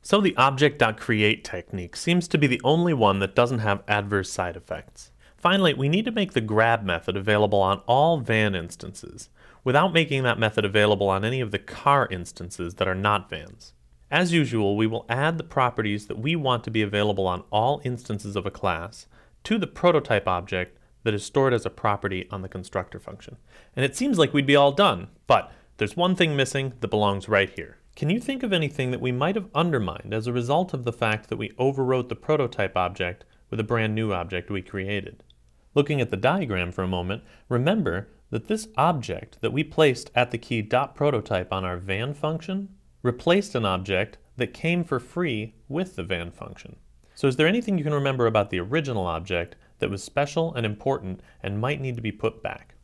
So the object.create technique seems to be the only one that doesn't have adverse side effects. Finally, we need to make the grab method available on all van instances, without making that method available on any of the car instances that are not vans. As usual, we will add the properties that we want to be available on all instances of a class to the prototype object that is stored as a property on the constructor function. And it seems like we'd be all done, but there's one thing missing that belongs right here. Can you think of anything that we might have undermined as a result of the fact that we overwrote the prototype object with a brand new object we created? Looking at the diagram for a moment, remember that this object that we placed at the key .prototype on our van function replaced an object that came for free with the van function. So is there anything you can remember about the original object that was special and important and might need to be put back?